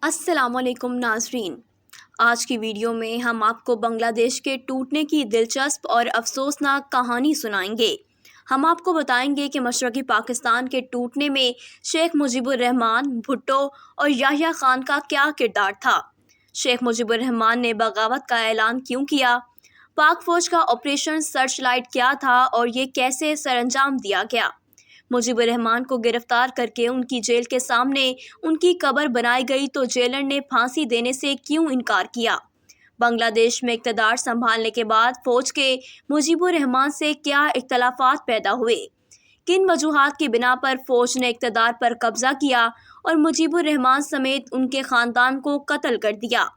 अस्सलाम वालेकुम नाजरीन। आज की वीडियो में हम आपको बांग्लादेश के टूटने की दिलचस्प और अफसोसनाक कहानी सुनाएंगे। हम आपको बताएंगे कि मशरक़ी पाकिस्तान के टूटने में शेख मुजीबुर रहमान, भुट्टो और याह्या खान का क्या किरदार था। शेख मुजीबुर रहमान ने बगावत का ऐलान क्यों किया, पाक फौज का ऑपरेशन सर्च लाइट क्या था और ये कैसे सरअंजाम दिया गया। मुजीबुर रहमान को गिरफ्तार करके उनकी जेल के सामने उनकी कब्र बनाई गई तो जेलर ने फांसी देने से क्यों इनकार किया। बांग्लादेश में इक़्तिदार संभालने के बाद फौज के मुजीबुर रहमान से क्या इख्तलाफात पैदा हुए, किन वजूहात की बिना पर फौज ने इक़्तिदार पर कब्जा किया और मुजीबुर रहमान समेत उनके ख़ानदान को कत्ल कर दिया।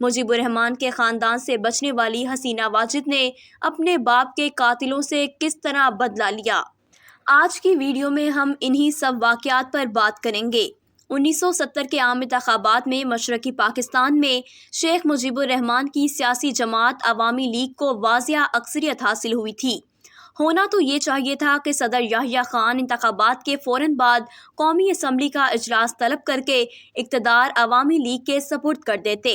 मुजीबुर रहमान के ख़ानदान से बचने वाली हसीना वाजिद ने अपने बाप के कातिलों से किस तरह बदला लिया। आज की वीडियो में हम इन्हीं सब वाक़यात पर बात करेंगे। 1970 के आम इंतख़ाबात में मशरक़ी पाकिस्तान में शेख मुजीबुर रहमान की सियासी जमात अवामी लीग को वाज़िया अक्सरियत हासिल हुई थी। होना तो ये चाहिए था कि सदर याह्या खान इंतख़ाबात के फ़ौरन बाद कौमी असम्बली का इजलास तलब करके इक़्तिदार अवामी लीग के सपुर्द कर देते,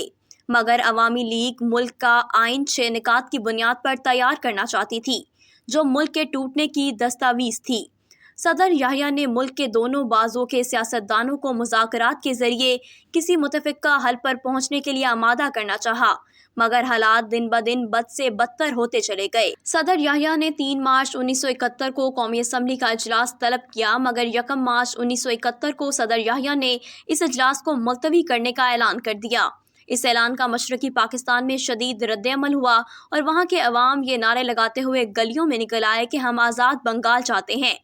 मगर अवामी लीग मुल्क का आइन 6 निकात की बुनियाद पर तैयार करना चाहती थी, जो मुल्क के टूटने की दस्तावीज़ थी। सदर याह्या ने मुल्क के दोनों बाजुओं के सियासतदानों को मुज़ाकरात के ज़रिए किसी मुतफ़िक़ा हल पर पहुँचने के लिए आमादा करना चाहा, मगर हालात दिन ब दिन बद से बदतर होते चले गए। सदर याह्या ने 3 मार्च 1971 को कौमी असम्बली का इजलास तलब किया, मगर 1 मार्च 1971 को सदर याह्या ने इस इजलास को मुलतवी करने का ऐलान कर दिया। इस ऐलान का मशरक़ी पाकिस्तान में शदीद रद्द-ए-अमल हुआ और वहाँ के अवाम ये नारे लगाते हुए गलियों में निकल आए कि हम आज़ाद बंगाल चाहते हैं।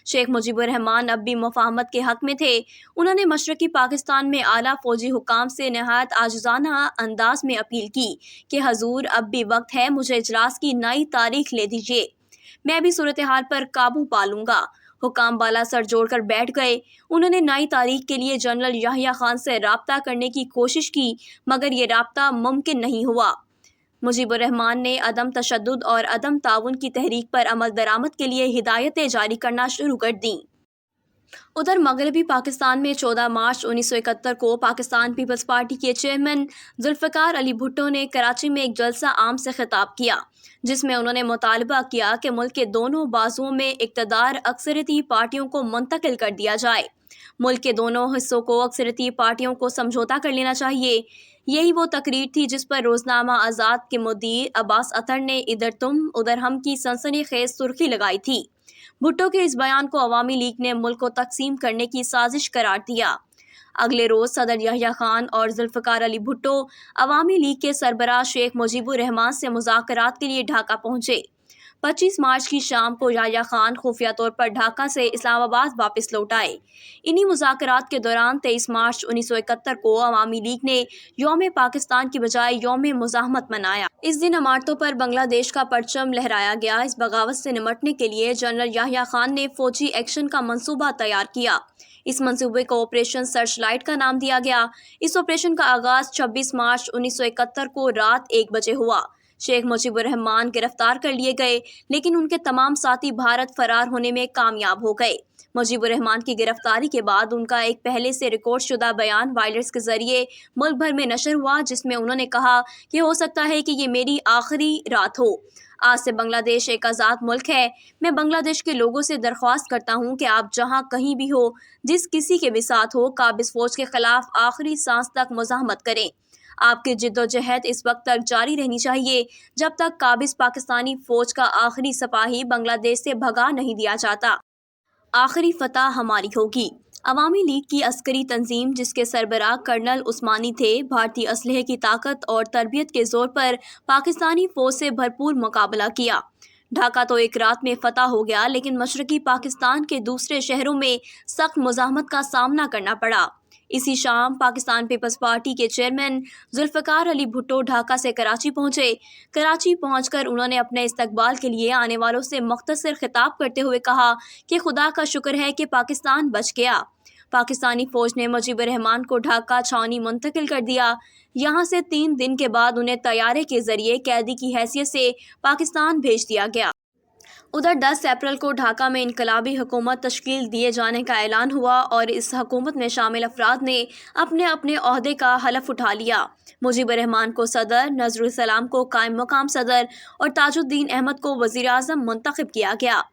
शेख मुजीबुर रहमान अब भी मुफाहमत के हक़ में थे। उन्होंने मशरक़ी पाकिस्तान में आला फ़ौजी हुकाम से नहायत आजिज़ाना अंदाज में अपील की कि हजूर अब भी वक्त है, मुझे इजलास की नई तारीख ले दीजिए, मैं भी सूरत हाल पर काबू पा लूँगा। हुकाम बाला सर जोड़कर बैठ गए। उन्होंने नई तारीख के लिए जनरल याह्या खान से राब्ता करने की कोशिश की, मगर ये राब्ता मुमकिन नहीं हुआ। मुजीबुर रहमान ने अदम तशद्दुद और अदम ताउन की तहरीक पर अमल दरामद के लिए हिदायतें जारी करना शुरू कर दीं। उधर मगरबी पाकिस्तान में 14 मार्च 1971 को पाकिस्तान पीपल्स पार्टी के चेयरमैन जुल्फ़िकार अली भुट्टो ने कराची में एक जलसा आम से खिताब किया, जिसमें उन्होंने मुतालबा किया कि मुल्क के दोनों बाजुओं में इक़्तिदार अक्सरियती पार्टियों को मुंतकिल कर दिया जाए। मुल्क के दोनों हिस्सों को अक्सरियती पार्टियों को समझौता कर लेना चाहिए। यही वो तकरीर थी जिस पर रोज़नामा आज़ाद के मुदीर अब्बास अतर ने इधर तुम उधर हम की सनसनीखेज़ सुर्खी लगाई थी। भुट्टो के इस बयान को अवामी लीग ने मुल्क को तकसीम करने की साजिश करार दिया। अगले रोज़ सदर याह्या खान और जुल्फ़िकार अली भुट्टो अवामी लीग के सरबराह शेख मुजीबुर रहमान से मुज़ाकरात के लिए ढाका पहुँचे। 25 मार्च की शाम को याह्या खान खुफिया तौर पर ढाका से इस्लामाबाद वापस लौट आए। इन्हीं मुज़ाकरात के दौरान 23 मार्च 1971 को अवामी लीग ने यौम पाकिस्तान की बजाय यौम मुज़ाहमत मनाया। इस दिन इमारतों पर बांग्लादेश का परचम लहराया गया। इस बगावत से निमटने के लिए जनरल याह्या खान ने फौजी एक्शन का मंसूबा तैयार किया। इस मंसूबे को ऑपरेशन सर्च लाइट का नाम दिया गया। इस ऑपरेशन का आगाज़ 26 मार्च 1971 को रात 1 बजे हुआ। शेख मुजीबुर रहमान गिरफ्तार कर लिए गए, लेकिन उनके तमाम साथी भारत फरार होने में कामयाब हो गए। मुजीबुर रहमान की गिरफ्तारी के बाद उनका एक पहले से रिकॉर्ड शुदा बयान वायरस के जरिए मुल्क भर में नशर हुआ, जिसमें उन्होंने कहा कि हो सकता है कि ये मेरी आखिरी रात हो। आज से बांग्लादेश एक आज़ाद मुल्क है। मैं बांग्लादेश के लोगों से दरख्वास्त करता हूँ कि आप जहाँ कहीं भी हो, जिस किसी के भी साथ हो, काबिज फौज के खिलाफ आखिरी सांस तक मुज़ाहमत करें। आपकी जिद्दोजहद इस वक्त तक जारी रहनी चाहिए जब तक काबिज पाकिस्तानी फौज का आखिरी सिपाही बांग्लादेश से भगा नहीं दिया जाता। आखिरी फतह हमारी होगी। अवामी लीग की अस्करी तंजीम, जिसके सरबराह कर्नल उस्मानी थे, भारतीय असलहे की ताकत और तरबियत के जोर पर पाकिस्तानी फौज से भरपूर मुकाबला किया। ढाका तो एक रात में फतह हो गया, लेकिन मशरक़ी पाकिस्तान के दूसरे शहरों में सख्त मुज़ाहमत का सामना करना पड़ा। इसी शाम पाकिस्तान पीपल्स पार्टी के चेयरमैन जुल्फ़िकार अली भुट्टो ढाका से कराची पहुँचे। कराची पहुँचकर उन्होंने अपने इस्तकबाल के लिए आने वालों से मुख्तसर खिताब करते हुए कहा कि खुदा का शुक्र है कि पाकिस्तान बच गया। पाकिस्तानी फ़ौज ने मुजीबुर रहमान को ढाका छावनी मुंतकिल कर दिया। यहाँ से 3 दिन के बाद उन्हें तैयारे के ज़रिए कैदी की हैसियत से पाकिस्तान भेज दिया गया। उधर 10 अप्रैल को ढाका में इनकलाबी हुकूमत तश्कील दिए जाने का ऐलान हुआ और इस हुकूमत में शामिल अफराद ने अपने अपने ओहदे का हलफ उठा लिया। मुजीबुर रहमान को सदर, नजरुल सलाम को कायम मकाम सदर और ताजुद्दीन अहमद को वज़ीर आज़म मुंतखब किया गया।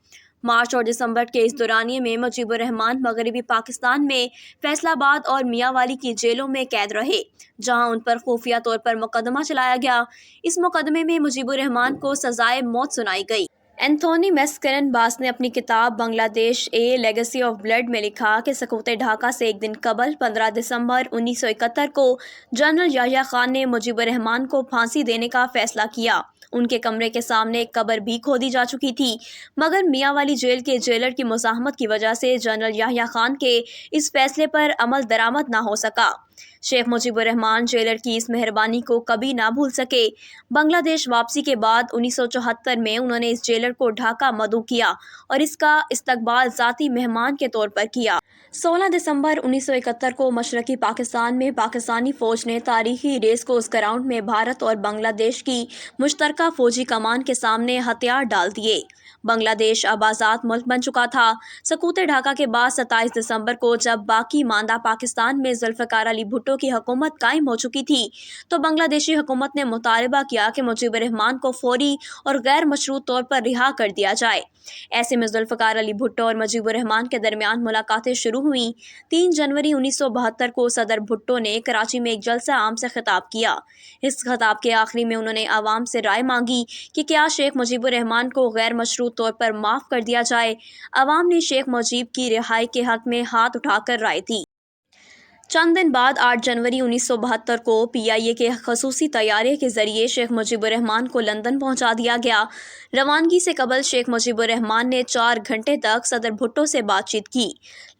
मार्च और दिसंबर के इस दौरानिए में मुजीबुर रहमान मगरबी पाकिस्तान में फैसलाबाद और मियांवाली की जेलों में कैद रहे, जहां उन पर खुफिया तौर पर मुकदमा चलाया गया। इस मुकदमे में मुजीबुर रहमान को सजाए मौत सुनाई गई। एंथोनी मैस्करन बास ने अपनी किताब बांग्लादेश ए लेगेसी ऑफ ब्लड में लिखा कि सकूत ढाका से एक दिन कबल 15 दिसंबर 1971 को जनरल याह्या खान ने मुजीबुर रहमान को फांसी देने का फैसला किया। उनके कमरे के सामने एक कब्र भी खोदी जा चुकी थी, मगर मियांवाली जेल के जेलर की मुज़ाहमत की वजह से जनरल याह्या खान के इस फैसले पर अमल दरामद ना हो सका। शेख मुजीबुर रहमान जेलर की इस मेहरबानी को कभी ना भूल सके। बांग्लादेश वापसी के बाद 1974 में उन्होंने इस जेलर को ढाका मदऊ किया और इसका इस्तकबाल ज़ाती मेहमान के तौर पर किया। 16 दिसंबर 1971 को मशरकी पाकिस्तान में पाकिस्तानी फ़ौज ने तारीखी रेस कोर्स ग्राउंड में भारत और बांग्लादेश की मुश्तरका फ़ौजी कमान के सामने हथियार डाल दिए। बांग्लादेश अब आज़ाद मुल्क बन चुका था। सकूत ढाका के बाद 27 दिसंबर को जब बाकी मांदा पाकिस्तान में जुल्फ़िकार अली भुट्टो की हुकूमत कायम हो चुकी थी, तो बांग्लादेशी हुकूमत ने मुतालबा किया कि मुजीबुर रहमान को फौरी और गैर मशरूत तौर पर रिहा कर दिया जाए। ऐसे में जुल्फ़िकार अली भुट्टो और मुजीबुर रहमान के दरमियान मुलाकातें शुरू हुईं। 3 जनवरी 1972 को सदर भुट्टो ने कराची में एक जलसा आम से खिताब किया। इस खिताब के आखिरी में उन्होंने आवाम से राय मांगी कि क्या शेख मुजीबुर रहमान को गैर मशरूत तौर पर माफ़ कर दिया जाए। आवाम ने शेख मुजीब की रिहाई के हक़ में हाथ उठाकर राय दी। चंद दिन बाद 8 जनवरी 1972 को PIA के खसूसी तैयारे के ज़रिए शेख मुजीबुर रहमान को लंदन पहुंचा दिया गया। रवानगी से कबल शेख मुजीबुर रहमान ने 4 घंटे तक सदर भुट्टो से बातचीत की।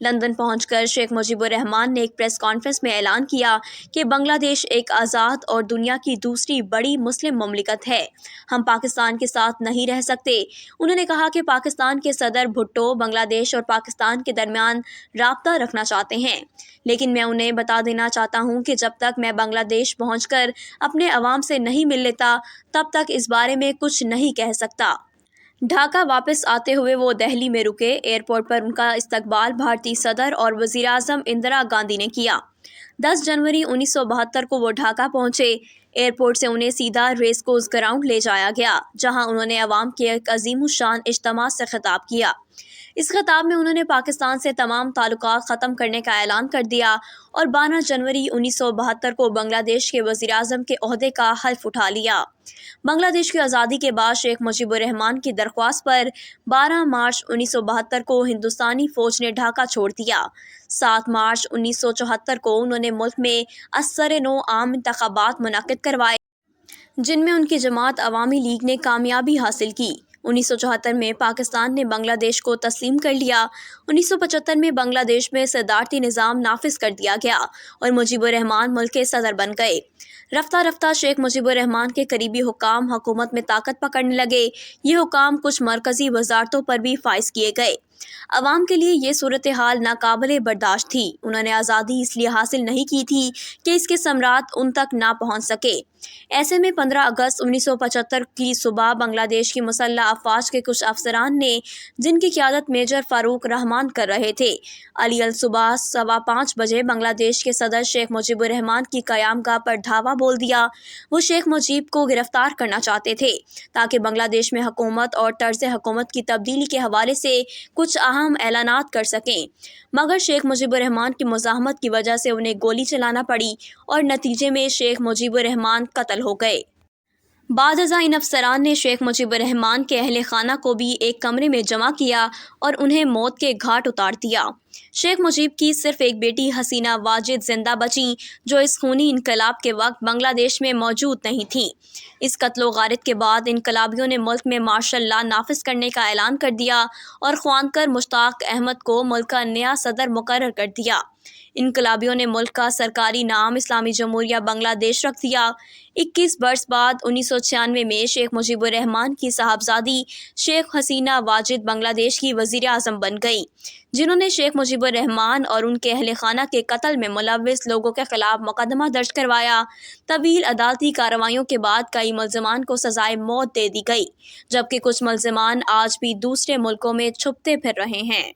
लंदन पहुंचकर शेख मुजीबुर रहमान ने एक प्रेस कॉन्फ्रेंस में ऐलान किया कि बांग्लादेश एक आज़ाद और दुनिया की दूसरी बड़ी मुस्लिम ममलिकत है। हम पाकिस्तान के साथ नहीं रह सकते। उन्होंने कहा कि पाकिस्तान के सदर भुट्टो बांग्लादेश और पाकिस्तान के दरमियान राब्ता रखना चाहते हैं, लेकिन मैं उन्हें बता देना चाहता हूं कि जब तक मैं बांग्लादेश पहुंचकर अपने अवाम से नहीं मिल लेता, तब तक इस बारे में कुछ नहीं कह सकता। ढाका वापस आते हुए वो दिल्ली में रुके। एयरपोर्ट पर उनका इस्तकबाल भारतीय सदर और वज़ीर आज़म इंदिरा गांधी ने किया। 10 जनवरी 1972 को वो ढाका पहुंचे। एयरपोर्ट से उन्हें सीधा रेस कोर्स ग्राउंड ले जाया गया, जहां उन्होंने अवाम के एक अज़ीमुश्शान इज्तिमा से खिताब किया। इस खिताब में उन्होंने पाकिस्तान से तमाम ताल्लुकात ख़त्म करने का ऐलान कर दिया और 12 जनवरी 1972 को बांग्लादेश के वज़ीर आज़म के ओहदे का हल्फ उठा लिया। बांग्लादेश की आज़ादी के बाद शेख मुजीबुर रहमान की दरख्वास्त पर 12 मार्च 1972 को हिंदुस्तानी फ़ौज ने ढाका छोड़ दिया। 7 मार्च 1974 को उन्होंने मुल्क में असर-ए-नौ आम इंतख़ाबात मुनक़्क़िद करवाए, जिनमें उनकी जमात अवामी लीग ने कामयाबी हासिल की। 1974 में पाकिस्तान ने बांग्लादेश को तस्लीम कर लिया। 1975 में बांग्लादेश में सदारती निज़ाम नाफिज कर दिया गया और मुजीबुर रहमान मुल्क के सदर बन गए। रफ्ता रफ्ता शेख मुजीबुर रहमान के करीबी हुकाम हुकूमत में ताकत पकड़ने लगे। ये हुकाम कुछ मरकज़ी वजारतों पर भी फाइज किए गए। अवाम के लिए ये सूरत हाल नाकाबिले बर्दाश्त थी। उन्होंने आज़ादी इसलिए हासिल नहीं की थी कि इसके सम्राट उन तक ना पहुँच सके। ऐसे में 15 अगस्त 1975 की सुबह बांग्लादेश की मुसल्लह अफवाज के कुछ अफसरान ने, जिनकी क़यादत मेजर फ़ारूक रहमान कर रहे थे, अली सुबह 5:15 बजे बांग्लादेश के सदर शेख मुजीबुर रहमान की क़यामगाह पर धावा बोल दिया। वो शेख मुजीब को गिरफ्तार करना चाहते थे ताकि बांग्लादेश में हुकूमत और तर्ज हुकूमत की तब्दीली के हवाले से कुछ अहम ऐलानात कर सकें, मगर शेख मुजीबुर रहमान की मुज़ाहमत की वजह से उन्हें गोली चलाना पड़ी और नतीजे में शेख मुजीबुर रहमान कत्ल हो गए। बाद अज़ां इन अफसरान ने शेख मुजीबुर रहमान के अहले खाना को भी एक कमरे में जमा किया और उन्हें मौत के घाट उतार दिया। शेख मुजीब की सिर्फ एक बेटी हसीना वाजिद जिंदा बची, जो इस खूनी इनकलाब के वक्त बांग्लादेश में मौजूद नहीं थी। इस कत्लो गारत के बाद इनकलाबियों ने मुल्क में मार्शल लॉ नाफिज करने का ऐलान कर दिया और ख्वानकर मुश्ताक अहमद को मुल्क का नया सदर मुकर्रर कर दिया। इनकलाबियों ने मुल्क का सरकारी नाम इस्लामी जमहूरिया बांग्लादेश रख दिया। 21 बरस बाद 1996 में शेख मुजीबुर रहमान की साहबजादी शेख हसीना वाजिद बांग्लादेश की वज़ीर आज़म बन गई। जिन्होंने शेख मुजीबुर रहमान और उनके अहल खाना के कत्ल में मुलव्विस लोगों के खिलाफ मुकदमा दर्ज करवाया। तवील अदालती कार्रवाइयों के बाद कई मुल्ज़िमान को सज़ाए मौत दे दी गई, जबकि कुछ मुल्ज़िमान आज भी दूसरे मुल्कों में छुपते फिर रहे हैं।